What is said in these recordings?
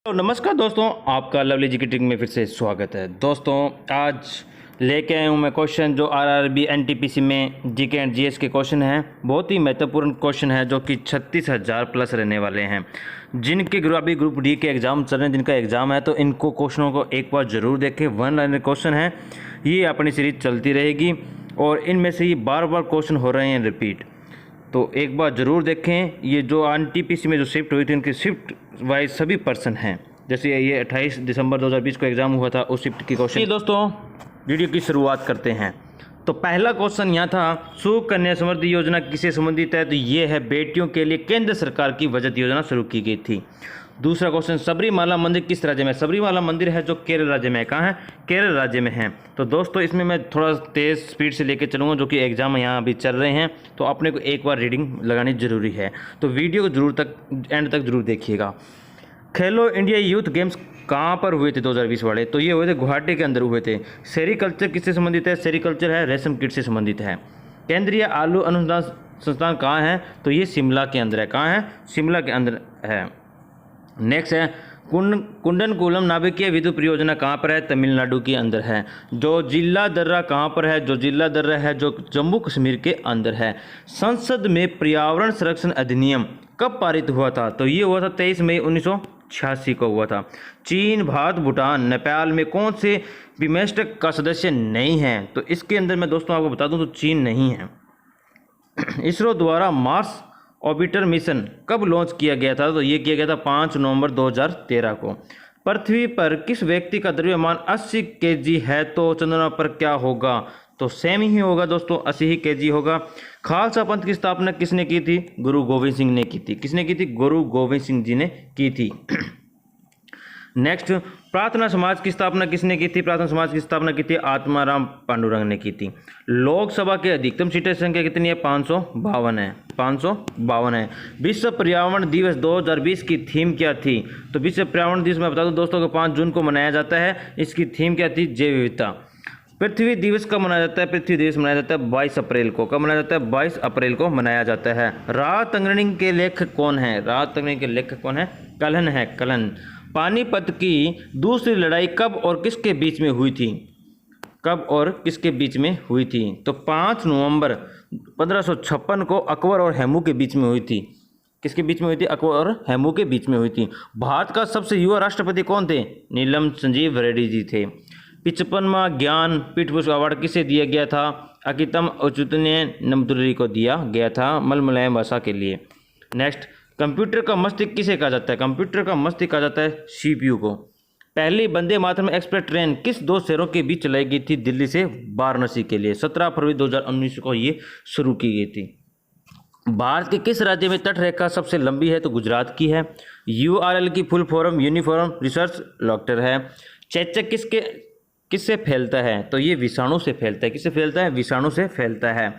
तो नमस्कार दोस्तों, आपका लवली जी की ट्रिक में फिर से स्वागत है। दोस्तों आज लेके आया हूँ मैं क्वेश्चन जो आरआरबी एनटीपीसी में जीके एंड जीएस के क्वेश्चन हैं। बहुत ही महत्वपूर्ण क्वेश्चन है जो कि 36,000 प्लस रहने वाले हैं। जिनके अभी ग्रुप डी के एग्ज़ाम चल रहे हैं, जिनका एग्ज़ाम है, तो इनको क्वेश्चनों को एक बार ज़रूर देखें। वन लाइनर क्वेश्चन है, ये अपनी सीरीज चलती रहेगी और इनमें से ये बार बार क्वेश्चन हो रहे हैं रिपीट, तो एक बार ज़रूर देखें। ये जो एनटीपीसी में जो शिफ्ट हुई थी, उनकी शिफ्ट वाइज सभी पर्सन हैं। जैसे ये 28 दिसंबर 2020 को एग्ज़ाम हुआ था, उस शिफ्ट की क्वेश्चन। दोस्तों वीडियो की शुरुआत करते हैं। तो पहला क्वेश्चन यहाँ था, सुकन्या समृद्धि योजना किससे संबंधित है? तो ये है बेटियों के लिए केंद्र सरकार की बचत योजना शुरू की गई थी। दूसरा क्वेश्चन, सबरीमाला मंदिर किस राज्य में है? सबरीमाला मंदिर है जो केरल राज्य में है। कहाँ है? केरल राज्य में है। तो दोस्तों इसमें मैं थोड़ा तेज़ स्पीड से लेके चलूँगा, जो कि एग्जाम यहाँ अभी चल रहे हैं, तो अपने को एक बार रीडिंग लगानी ज़रूरी है। तो वीडियो को जरूर तक एंड तक जरूर देखिएगा। खेलो इंडिया यूथ गेम्स कहाँ पर हुए थे 2020 वाले? तो ये हुए थे गुवाहाटी के अंदर हुए थे। सेरीकल्चर किससे संबंधित है? सेरीकल्चर है रेशम कीट से संबंधित है। केंद्रीय आलू अनुसंधान संस्थान कहाँ है? तो ये शिमला के अंदर है। कहाँ है? शिमला के अंदर है। नेक्स्ट है कुंडनकुलम नाभिकीय विद्युत परियोजना कहाँ पर है? तमिलनाडु के अंदर है। जो जिला दर्रा कहाँ पर है? जो जिला दर्रा है जो जम्मू कश्मीर के अंदर है। संसद में पर्यावरण संरक्षण अधिनियम कब पारित हुआ था? तो ये हुआ था 23 मई 1986 को हुआ था। चीन, भारत, भूटान, नेपाल में कौन से बिमस्टेक का सदस्य नहीं है? तो इसके अंदर मैं दोस्तों आपको बता दूं तो चीन नहीं है। इसरो द्वारा मार्स ऑर्बिटर मिशन कब लॉन्च किया गया था? तो ये किया गया था 5 नवंबर 2013 को। पृथ्वी पर किस व्यक्ति का द्रव्यमान 80 केजी है? तो चंद्रमा पर क्या होगा? तो सेम ही होगा दोस्तों, 80 ही केजी होगा। खालसा पंथ की स्थापना किसने की थी? गुरु गोविंद सिंह ने की थी। किसने की थी? गुरु गोविंद सिंह जी ने की थी। नेक्स्ट, प्रार्थना समाज की स्थापना किसने की थी? प्रार्थना समाज की स्थापना की थी आत्माराम पांडुरंग ने की थी। लोकसभा के अधिकतम सीटें संख्या कितनी है? 552 है। 552 है। विश्व पर्यावरण दिवस 2020 की थीम क्या थी? तो विश्व पर्यावरण दिवस मैं बता दूं दोस्तों को 5 जून को मनाया जाता है। इसकी थीम क्या थी? जैव विविधता। पृथ्वी दिवस कब मनाया जाता है? पृथ्वी दिवस मनाया जाता है 22 अप्रैल को। कब मनाया जाता है? 22 अप्रैल को मनाया जाता है। राहत अंग्रेजी के लेखक कौन है? राहत अंग्रेजी के लेखक कौन है? कलन है, कलन। पानीपत की दूसरी लड़ाई कब और किसके बीच में हुई थी? कब और किसके बीच में हुई थी? तो 5 नवंबर 1556 को अकबर और हेमू के बीच में हुई थी। किसके बीच में हुई थी? अकबर और हेमू के बीच में हुई थी। भारत का सबसे युवा राष्ट्रपति कौन थे? नीलम संजीव रेड्डी जी थे। 55वां ज्ञान पीठ पुरस्कार अवार्ड किसे दिया गया था? अकितम औचित्य नमदुर्री को दिया गया था मलयालम भाषा के लिए। नेक्स्ट, कंप्यूटर का मस्तिष्क किसे कहा जाता है? कंप्यूटर का मस्तिष्क कहा जाता है सीपीयू को। पहली वंदे मातरम एक्सप्रेस ट्रेन किस 2 शहरों के बीच चलाई गई थी? दिल्ली से वाराणसी के लिए। 17 फरवरी 2019 को ये शुरू की गई थी। भारत के किस राज्य में तटरेखा सबसे लंबी है? तो गुजरात की है। यूआरएल की फुल फॉर्म यूनिफॉर्म रिसर्च लॉक्टर है। चेचक किससे फैलता है? तो ये विषाणु से फैलता है। किससे फैलता है? विषाणु से फैलता है।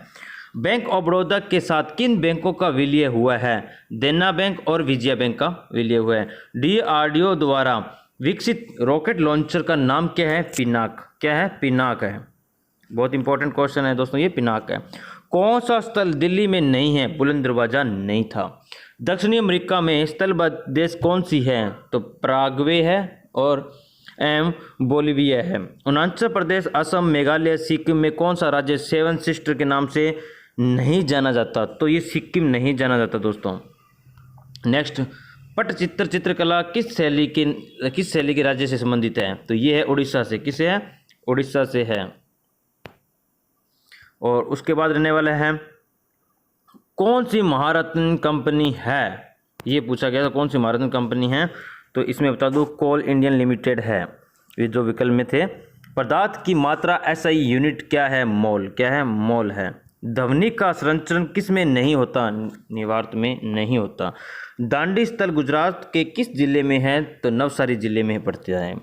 बैंक ऑफ बड़ौदा के साथ किन बैंकों का विलय हुआ है? देना बैंक और विजया बैंक का विलय हुआ है। डीआरडीओ द्वारा विकसित रॉकेट लॉन्चर का नाम क्या है? पिनाक। क्या है? पिनाक है। बहुत इंपॉर्टेंट क्वेश्चन है दोस्तों, ये पिनाक है। कौन सा स्थल दिल्ली में नहीं है? बुलंद दरवाजा नहीं था। दक्षिणी अमेरिका में स्थलबद्ध देश कौन सी है? तो पराग्वे है और बोलिविया है। अरुणाचल प्रदेश, असम, मेघालय, सिक्किम में कौन सा राज्य 7 सिस्टर के नाम से नहीं जाना जाता? तो ये सिक्किम नहीं जाना जाता दोस्तों। नेक्स्ट, पटचित्र चित्रकला किस शैली के राज्य से संबंधित है? तो ये है उड़ीसा से। किसे है? उड़ीसा से है। और उसके बाद रहने वाला है कौन सी महारत्न कंपनी है? ये पूछा गया था कौन सी महारत्न कंपनी है? तो इसमें बता दूं कोल इंडियन लिमिटेड है। ये जो विकल्प में थे। पदार्थ की मात्रा एसआई यूनिट क्या है? मोल। क्या है? मोल है। ध्वनि का संचरण किस में नहीं होता? निवार्त में नहीं होता। दांडी स्थल गुजरात के किस जिले में है? तो नवसारी जिले में पड़ता है।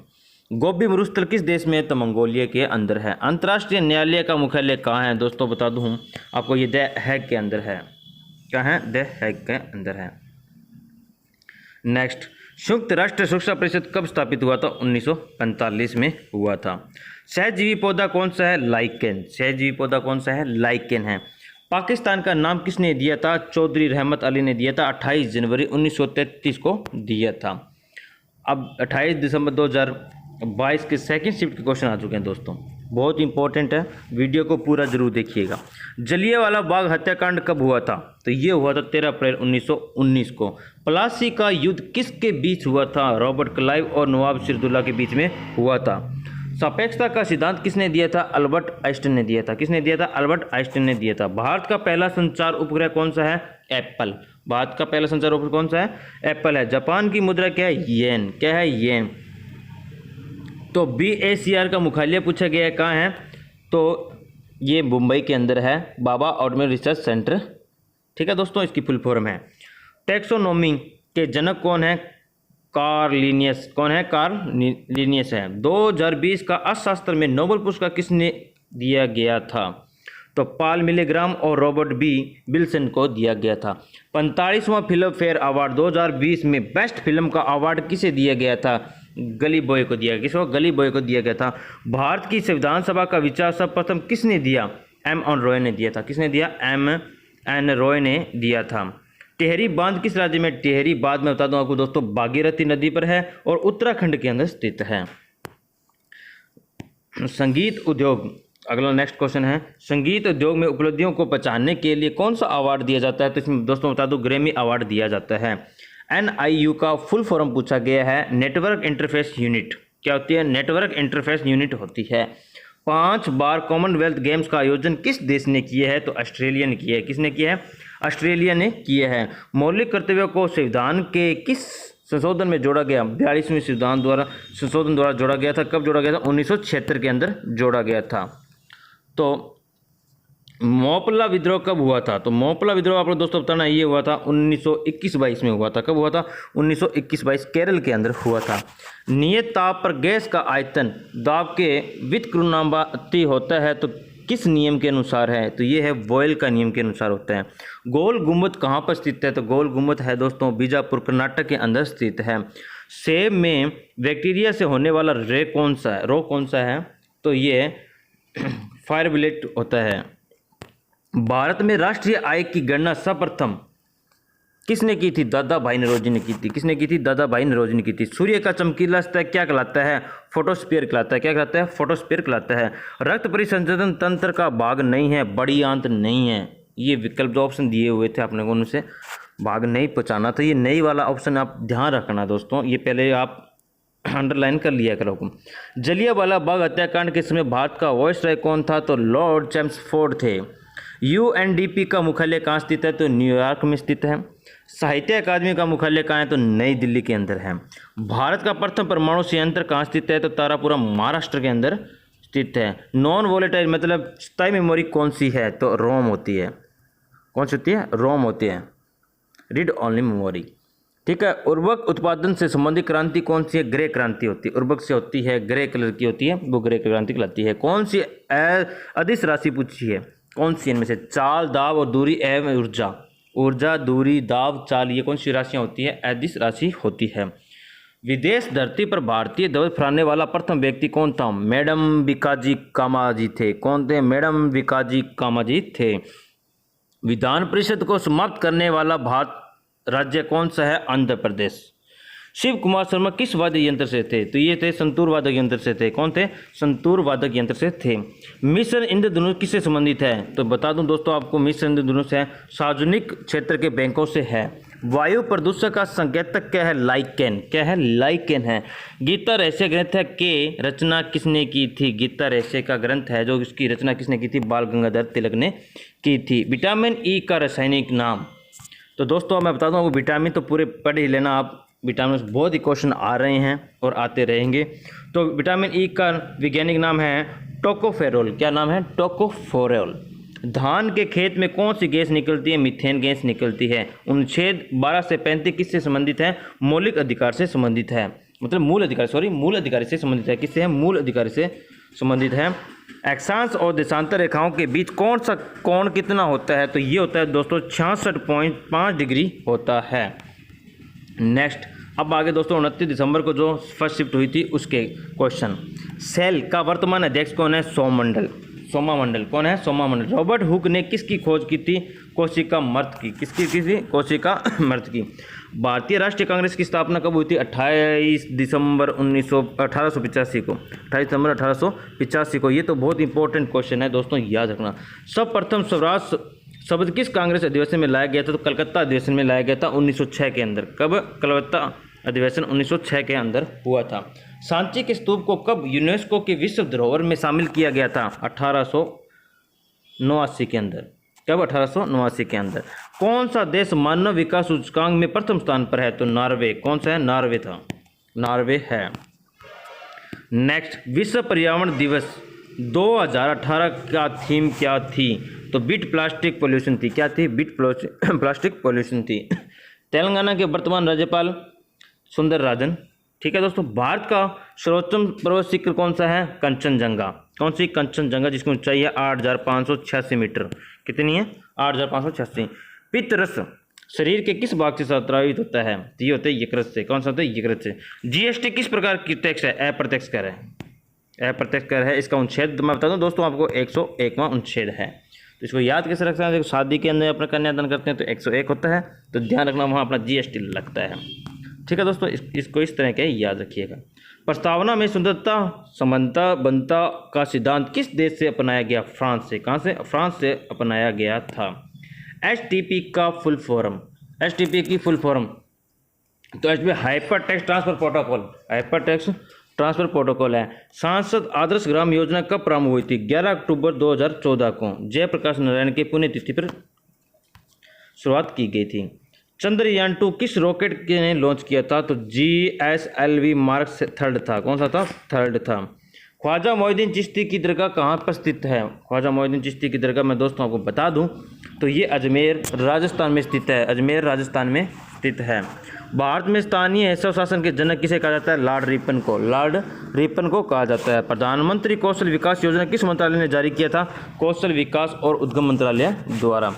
गोबी मरुस्थल किस देश में है? तो मंगोलिया के अंदर है। अंतर्राष्ट्रीय न्यायालय का मुख्यालय कहाँ है? दोस्तों बता दूं आपको, ये द हैग के अंदर है। कहाँ है? द हैग के अंदर है। नेक्स्ट, संयुक्त राष्ट्र सुरक्षा परिषद कब स्थापित हुआ था? 1945 में हुआ था। सहजीवी पौधा कौन सा है? लाइकेन। सहजीवी पौधा कौन सा है? लाइकेन है। पाकिस्तान का नाम किसने दिया था? चौधरी रहमत अली ने दिया था। 28 जनवरी 1933 को दिया था। अब 28 दिसंबर 2022 के सेकंड शिफ्ट के क्वेश्चन आ चुके हैं दोस्तों, बहुत इंपॉर्टेंट है, वीडियो को पूरा जरूर देखिएगा। जलियांवाला बाग हत्याकांड कब हुआ था? तो ये हुआ था 13 अप्रैल 1919 को। प्लासी का युद्ध किसके बीच हुआ था? रॉबर्ट क्लाइव और नवाब सिराजुद्दौला के बीच में हुआ था। सापेक्षता का सिद्धांत किसने दिया था? अल्बर्ट आइंस्टाइन ने दिया था। किसने दिया था? अल्बर्ट आइंस्टाइन ने दिया था। भारत का पहला संचार उपग्रह कौन सा है? एप्पल। भारत का पहला संचार उपग्रह कौन सा है? एप्पल है। जापान की मुद्रा क्या है? येन। क्या है? येन। तो BACR का मुख्यालय पूछा गया है कहाँ है? तो ये मुंबई के अंदर है, बाबा ऑटोमेटिक रिसर्च सेंटर। ठीक है दोस्तों, इसकी फुल फॉर्म है। टैक्सोनॉमी के जनक कौन है? Karl Linnaeus. कौन है? कार्ल लिनियस है। 2020 का अर्थशास्त्र में नोबेल पुरस्कार किसने दिया गया था? तो पॉल मिलेग्राम और रॉबर्ट बी विल्सन को दिया गया था। 45वां फिल्म फेयर अवार्ड 2020 में बेस्ट फिल्म का अवार्ड किसे दिया गया था? गली बॉय को दिया। किसको? गली बॉय को दिया गया था। भारत की संविधान सभा का विचार सर्वप्रथम किसने दिया? M.N. रॉय ने दिया था। किसने दिया? M.N. रॉय ने दिया था। टिहरी बांध किस राज्य में? टिहरी बांध में बता दूं आपको दोस्तों, भागीरथी नदी पर है और उत्तराखंड के अंदर स्थित है। संगीत उद्योग, अगला नेक्स्ट क्वेश्चन है, संगीत उद्योग में उपलब्धियों को पहचानने के लिए कौन सा अवार्ड दिया जाता है? तो इसमें दोस्तों बता दूं, ग्रैमी अवार्ड दिया जाता है। NIU का फुल फॉर्म पूछा गया है, नेटवर्क इंटरफेस यूनिट। क्या होती है? नेटवर्क इंटरफेस यूनिट होती है। 5 बार कॉमनवेल्थ गेम्स का आयोजन किस देश ने किया है? तो ऑस्ट्रेलिया ने किया है। किसने किया है? ऑस्ट्रेलिया ने किया है। मौलिक कर्तव्यों को संविधान के किस संशोधन में जोड़ा गया? 42वें संशोधन द्वारा जोड़ा गया था। कब जोड़ा गया था? 1976 के अंदर जोड़ा गया था। तो मोपला विद्रोह कब हुआ था? तो मोपला विद्रोह आपको दोस्तों बताना, ये हुआ था 1921-22 में हुआ था। कब हुआ था? 1921-22 केरल के अंदर हुआ था। नियत ताप पर गैस का आयतन दाब के व्युत्क्रमानुपाती होता है, तो किस नियम के अनुसार है? तो ये है बॉयल का नियम के अनुसार होता है। गोल गुम्बद कहाँ पर स्थित है? तो गोल गुम्बद है दोस्तों बीजापुर कर्नाटक के अंदर स्थित है। सेब में बैक्टीरिया से होने वाला रोग कौन सा है? तो ये फायर ब्लेट होता है। भारत में राष्ट्रीय आय की गणना सर्वप्रथम किसने की थी? दादा भाई नौरोजी ने की थी। किसने की थी? दादा भाई नौरोजी ने की थी। सूर्य का चमकीला सतह क्या कहलाता है? फोटोस्फीयर कहलाता है। क्या कहलाता है? फोटोस्फीयर कहलाता है। रक्त परिसंचरण तंत्र का भाग नहीं है, बड़ी आंत नहीं है। ये विकल्प जो ऑप्शन दिए हुए थे आपने को, उनसे भाग नहीं पहुँचाना था। ये नई वाला ऑप्शन आप ध्यान रखना दोस्तों, ये पहले आप अंडरलाइन कर लिया करो। जलियांवाला बाग हत्याकांड के समय भारत का वायसराय कौन था? तो लॉर्ड चैम्सफोर्ड थे। UNDP का मुख्यालय कहाँ स्थित है? तो न्यूयॉर्क में स्थित है। साहित्य अकादमी का मुख्यालय कहाँ है? तो नई दिल्ली के अंदर है। भारत का प्रथम परमाणु संयंत्र कहाँ स्थित है? तो तारापुरा महाराष्ट्र के अंदर स्थित है। नॉन वोलेटाइल मतलब स्थायी मेमोरी कौन सी है? तो रोम होती है। कौन सी होती है? रोम होती है। Read only memory. ठीक है। उर्वरक उत्पादन से संबंधित क्रांति कौन सी है? ग्रे क्रांति होती है। उर्वरक से होती है, ग्रे कलर की होती है, वो ग्रे क्रांति कहलाती है। कौन सी अदिश राशि पूछी है? कौन सी इनमें से? चाल, दाब और दूरी एवं ऊर्जा। ऊर्जा, दूरी, दाब, चाल, ये कौन सी राशियाँ होती है? अदिश राशि होती है। विदेश धरती पर भारतीय ध्वज फहराने वाला प्रथम व्यक्ति कौन था? मैडम भिकाजी कामाजी थे। कौन थे? मैडम भिकाजी कामाजी थे। विधान परिषद को समाप्त करने वाला भारत राज्य कौन सा है? आंध्र प्रदेश। शिव कुमार शर्मा किस वाद्य यंत्र से थे? तो ये थे संतूर वादक यंत्र से थे। कौन थे? संतूर वादक यंत्र से थे। मिशन इंद्रधनुष किससे संबंधित है? तो बता दूं दोस्तों आपको, मिशन इंद्रधनुष है सार्वजनिक क्षेत्र के बैंकों से है। वायु प्रदूषण का संकेतक क्या है? लाइकेन। क्या है? लाइकेन है। गीता रहस्य ग्रंथ है के रचना किसने की थी? गीता रहस्य का ग्रंथ है जो इसकी रचना किसने की थी? बाल गंगाधर तिलक ने की थी। विटामिन ई का रासायनिक नाम। तो दोस्तों मैं बता दूं आपको, विटामिन तो पूरे पढ़ ही लेना आप, विटामिन बहुत ही क्वेश्चन आ रहे हैं और आते रहेंगे। तो विटामिन ई का वैज्ञानिक नाम है टोकोफेरोल। क्या नाम है? टोकोफेरोल। धान के खेत में कौन सी गैस निकलती है? मीथेन गैस निकलती है। अनुच्छेद 12 से 35 किससे संबंधित है? मौलिक अधिकार से संबंधित है। मतलब मूल अधिकार से संबंधित है। किससे है? मूल अधिकार से संबंधित है। अक्षांश और देशांतर रेखाओं के बीच कौन सा कोण कितना होता है? तो ये होता है दोस्तों 66.5 डिग्री होता है। नेक्स्ट, अब आगे दोस्तों 29 दिसंबर को जो फर्स्ट शिफ्ट हुई थी उसके क्वेश्चन। सेल का वर्तमान अध्यक्ष कौन है? सौमंडल। सोमा मंडल। कौन है? सोमा मंडल। रॉबर्ट हुक ने किसकी खोज की थी? कोशिका मर्त की। किसकी? कोशिका मर्त की। भारतीय राष्ट्रीय कांग्रेस की स्थापना कब हुई थी? 28 दिसंबर 1885 को। 28 दिसंबर 1885 को। ये तो बहुत इंपॉर्टेंट क्वेश्चन है दोस्तों, याद रखना। सर्वप्रथम स्वराज शब्द किस कांग्रेस अधिवेशन में लाया गया था? तो कलकत्ता अधिवेशन में लाया गया था 1906 के अंदर। कब? कलकत्ता अधिवेशन 1906 के अंदर हुआ था। सांची के स्तूप को कब यूनेस्को के विश्व धरोहर में शामिल किया गया था? 1889 के अंदर। कब? 1889 के अंदर। कौन सा देश मानव विकास सूचकांक में प्रथम स्थान पर है? तो नॉर्वे। कौन सा है? नॉर्वे था। नॉर्वे है। नेक्स्ट, विश्व पर्यावरण दिवस 2018 का थीम क्या थी? तो बीट प्लास्टिक पोल्यूशन थी। क्या थी? बीट प्लास्टिक पोल्यूशन थी। तेलंगाना के वर्तमान राज्यपाल सुंदर राजन। ठीक है दोस्तों। भारत का सर्वोच्च पर्वत शिखर कौन सा है? कंचनजंगा। कौन सी? कंचनजंगा, जिसकी ऊंचाई है 8,586 मीटर। कितनी है? 8,586। पित्तरस शरीर के किस भाग से संत्रावित होता है? तो ये होता है यकृत से। कौन सा होता है? यकृत से। जीएसटी किस प्रकार की टैक्स है? अप्रत्यक्ष कर है। अप्रत्यक्ष कर है। इसका अनुच्छेद मैं बता दूं दोस्तों आपको, 101वां अनुच्छेद है। तो इसको याद कैसे रखना है? देखो, शादी के अंदर अपना कन्यादान करते हैं तो 101 होता है, तो ध्यान रखना वहाँ अपना जीएसटी लगता है। ठीक है दोस्तों, इसको इस तरह के याद रखिएगा। प्रस्तावना में सुंदरता समानता बनता का सिद्धांत किस देश से अपनाया गया? फ्रांस से। कहाँ से? फ्रांस से अपनाया गया था। एचटीपी का फुल फॉर्म। एचटीपी की फुल फॉर्म तो HTP hyper text transfer protocol. Hyper text transfer protocol है। सांसद आदर्श ग्राम योजना कब प्रारंभ हुई थी? 11 अक्टूबर 2014 को जयप्रकाश नारायण की पुण्यतिथि पर शुरुआत की गई थी। चंद्रयान 2 किस रॉकेट ने लॉन्च किया था? तो GSLV मार्क 3 था। कौन सा था? 3 था। ख्वाजा मोइनुद्दीन चिश्ती की दरगाह कहाँ पर स्थित है? ख्वाजा मोइनुद्दीन चिश्ती की दरगाह मैं दोस्तों आपको बता दूं तो ये अजमेर राजस्थान में स्थित है। अजमेर राजस्थान में स्थित है। भारत में स्थानीय स्वशासन के जनक किसे कहा जाता है? लॉर्ड रिपन को। लॉर्ड रिपन को कहा जाता है। प्रधानमंत्री कौशल विकास योजना किस मंत्रालय ने जारी किया था? कौशल विकास और उद्यम मंत्रालय द्वारा।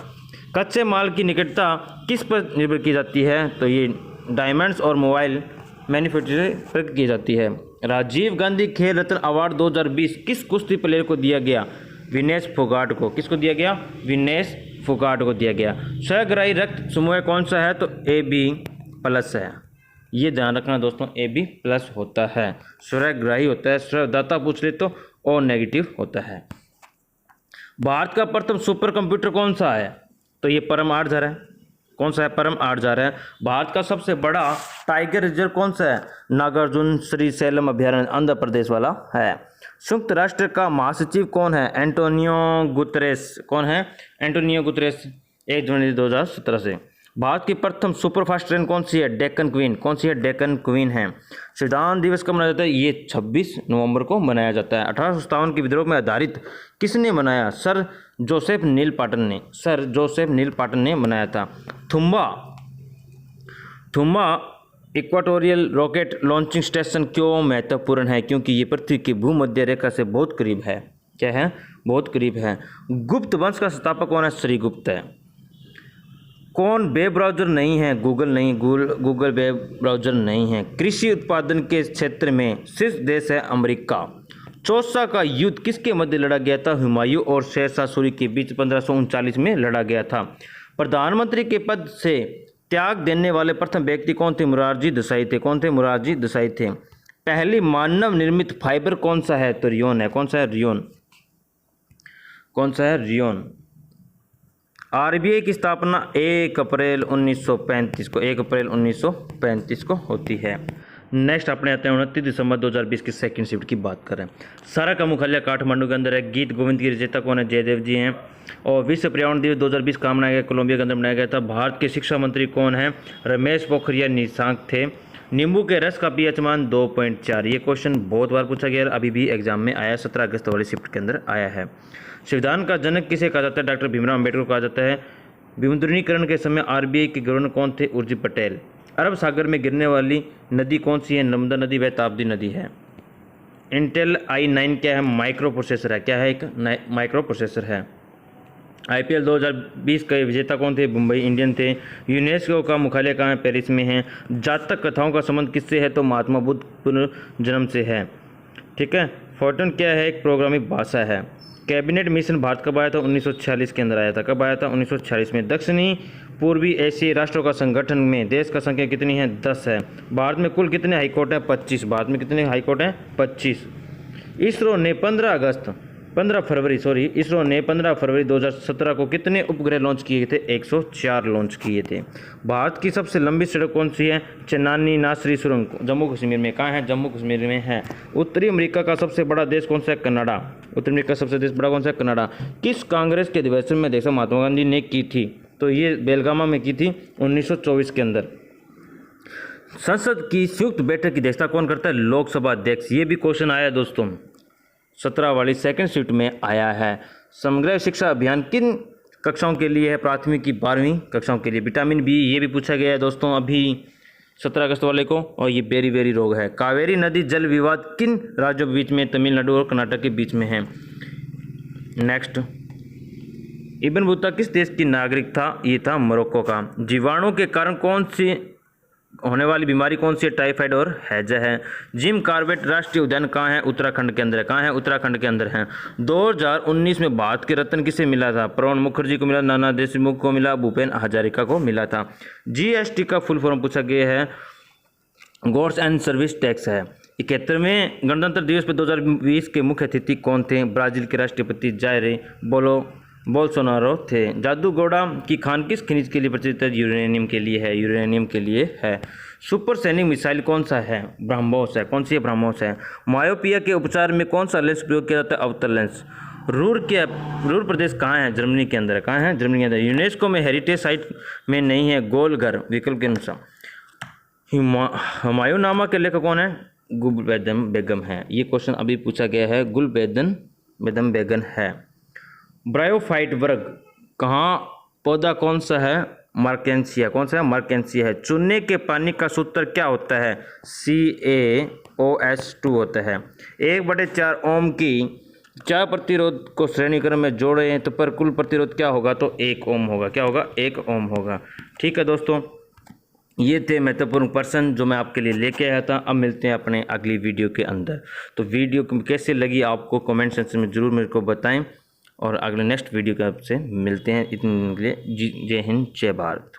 कच्चे माल की निकटता किस पर निर्भर की जाती है? तो ये डायमंड्स और मोबाइल मैन्युफैक्चरिंग पर की जाती है। राजीव गांधी खेल रत्न अवार्ड 2020 किस कुश्ती प्लेयर को दिया गया? विनेश फोगाट को। किसको दिया गया? विनेश फोगाट को दिया गया। स्वग्राही रक्त समूह कौन सा है? तो AB+ है। ये ध्यान रखना दोस्तों, AB+ होता है। स्वग्राही होता है। स्वदाता पूछ ले तो O- होता है। भारत का प्रथम सुपर कंप्यूटर कौन सा है? तो ये परम 8,000 है। कौन सा है? परम 8,000 है। भारत का सबसे बड़ा टाइगर रिजर्व कौन सा है? नागार्जुन श्रीशैलम अभयारण्य, आंध्र प्रदेश वाला है। संयुक्त राष्ट्र का महासचिव कौन है? Antonio Guterres. कौन है? Antonio Guterres. 1 जनवरी 2017 से। भारत की प्रथम सुपरफास्ट ट्रेन कौन सी है? डेक्कन क्वीन। कौन सी है? डेक्कन क्वीन है। संविधान दिवस कब मनाया जाता है? ये 26 नवंबर को मनाया जाता है। 1857 के विद्रोह में आधारित किसने मनाया? सर जोसेफ नील पाटन ने। सर जोसेफ नील पाटन ने मनाया था। Thumba equatorial rocket launching station क्यों महत्वपूर्ण है? क्योंकि ये पृथ्वी की भूमध्य रेखा से बहुत करीब है। क्या है? बहुत करीब है। गुप्त वंश का संस्थापक कौन है? श्रीगुप्त है। कौन वेब ब्राउज़र नहीं है? गूगल नहीं। गूगल वेब ब्राउज़र नहीं है। कृषि उत्पादन के क्षेत्र में शीर्ष देश है अमेरिका। चौसा का युद्ध किसके मध्य लड़ा गया था? हुमायूं और शेरशाह सूरी के बीच 1539 में लड़ा गया था। प्रधानमंत्री के पद से त्याग देने वाले प्रथम व्यक्ति कौन थे? मोरारजी देसाई थे। कौन थे? मोरारजी देसाई थे। पहली मानव निर्मित फाइबर कौन सा है? तो रियोन है। कौन सा है? रियोन। कौन सा है? रियोन। आरबीआई की स्थापना 1 अप्रैल 1935 को 1 अप्रैल 1935 को होती है। नेक्स्ट अपने आते हैं 29 दिसंबर 2020 की सेकंड शिफ्ट की बात करें। सारा का मुख्यालय काठमांडू के अंदर है। गीत गोविंद की रचयिता कौन है? जयदेव जी हैं। और विश्व पर्यावरण दिवस 2020 कहाँ मनाया गया? कोलंबिया के अंदर मनाया गया था। भारत के शिक्षा मंत्री कौन है? रमेश पोखरियाल निशंक थे। नींबू के रस का पीएच मान 2.4। ये क्वेश्चन बहुत बार पूछा गया, अभी भी एग्जाम में आया, 17 अगस्त वाली शिफ्ट के अंदर आया है। संविधान का जनक किसे कहा जाता है? डॉक्टर भीमराव अम्बेडकर को कहा जाता है। विमुद्रीकरण के समय आरबीआई के गवर्नर कौन थे? उर्जित पटेल। अरब सागर में गिरने वाली नदी कौन सी है? नर्मदा नदी व ताप्ती नदी है। इंटेल i9 क्या है? माइक्रो प्रोसेसर है। क्या है? एक माइक्रो प्रोसेसर है। आईपीएल 2020 के विजेता कौन थे? मुंबई इंडियन थे। यूनेस्को का मुख्यालय कहाँ है? पेरिस में है। जातक कथाओं का संबंध किससे है? तो महात्मा बुद्ध पुनर्जन्म से है। ठीक है। फोर्टन क्या है? एक प्रोग्रामिंग भाषा है। कैबिनेट मिशन भारत कब आया था? 1946 के अंदर आया था। कब आया था? 1946 में। दक्षिणी पूर्वी एशियाई राष्ट्रों का संगठन में देश का संख्या कितनी है? 10 है। भारत में कुल कितने हाईकोर्ट हैं? 25। भारत में कितने हाईकोर्ट हैं? 25। इसरो ने 15 फरवरी 2017 को कितने उपग्रह लॉन्च किए थे? 104 लॉन्च किए थे। भारत की सबसे लंबी सड़क कौन सी है? चेन्नई नासरी सुरंग जम्मू कश्मीर में। कहाँ है? जम्मू कश्मीर में है। उत्तरी अमेरिका का सबसे बड़ा देश कौन सा है? कनाडा। उत्तरी अमेरिका का सबसे देश बड़ा कौन सा है? कनाडा। किस कांग्रेस के अधिवेशन में अध्यक्ष महात्मा गांधी ने की थी? तो ये बेलगामा में की थी 1924 के अंदर। संसद की संयुक्त बैठक की अध्यक्षता कौन करता है? लोकसभा अध्यक्ष। ये भी क्वेश्चन आया दोस्तों 17 वाली सेकंड शिफ्ट में आया है। समग्र शिक्षा अभियान किन कक्षाओं के लिए है? प्राथमिक की 12वीं कक्षाओं के लिए। विटामिन बी ये भी पूछा गया है दोस्तों अभी 17 अगस्त वाले को, और ये बेरी रोग है। कावेरी नदी जल विवाद किन राज्यों के बीच में? तमिलनाडु और कर्नाटक के बीच में है। नेक्स्ट, इब्न बतूता किस देश की नागरिक था? ये था मोरक्को का। जीवाणु के कारण कौन सी होने वाली बीमारी कौन सी है? टाइफाइड और हैजा है। जिम कॉर्बेट राष्ट्रीय उद्यान कहाँ है? उत्तराखंड के अंदर है। कहाँ है? उत्तराखंड के अंदर है। 2019 में भारत के रत्न किसे मिला था? प्रणब मुखर्जी को मिला, नाना देशमुख को मिला, भूपेन हजारिका को मिला था। जीएसटी का फुल फॉर्म पूछा गया है, गुड्स एंड सर्विस टैक्स है। 71वें गणतंत्र दिवस पर 2020 के मुख्य अतिथि कौन थे? ब्राजील के राष्ट्रपति जायर बोल्सोनारो थे। जादूगोड़ा की खान किस खनिज के लिए प्रचलित है? यूरेनियम के लिए है। यूरेनियम के लिए है। सुपरसैनिक मिसाइल कौन सा है? ब्रह्मोस है। कौन सी है? ब्रह्मोस है। मायोपिया के उपचार में कौन सा लेंस प्रयोग किया जाता है? अवतल लेंस। रूर प्रदेश कहाँ है? जर्मनी के अंदर। कहाँ है? जर्मनी के अंदर। यूनेस्को में हेरिटेज साइट में नहीं है गोलघर विकल्प के अनुसार। हुमायूंनामा के लेखक कौन है? गुलबेदन बेगम है। ये क्वेश्चन अभी पूछा गया है, गुलबेदन बेगम है। ब्रायोफाइट वर्ग कहाँ पौधा कौन सा है? मार्केंसिया। कौन सा है? मार्केंसिया है। चूने के पानी का सूत्र क्या होता है? CaOH2 होता है। 1/4 ओम की 4 प्रतिरोध को श्रेणीक्रम में जोड़ें तो पर कुल प्रतिरोध क्या होगा? तो 1 ओम होगा। क्या होगा? 1 ओम होगा। ठीक है दोस्तों, ये थे महत्वपूर्ण प्रश्न जो मैं आपके लिए लेके आया था। अब मिलते हैं अपने अगली वीडियो के अंदर। तो वीडियो कैसे लगी आपको कमेंट सेक्शन में ज़रूर मेरे को बताएं, और अगले नेक्स्ट वीडियो के आपसे मिलते हैं। इतने के लिए जय हिंद, जय भारत।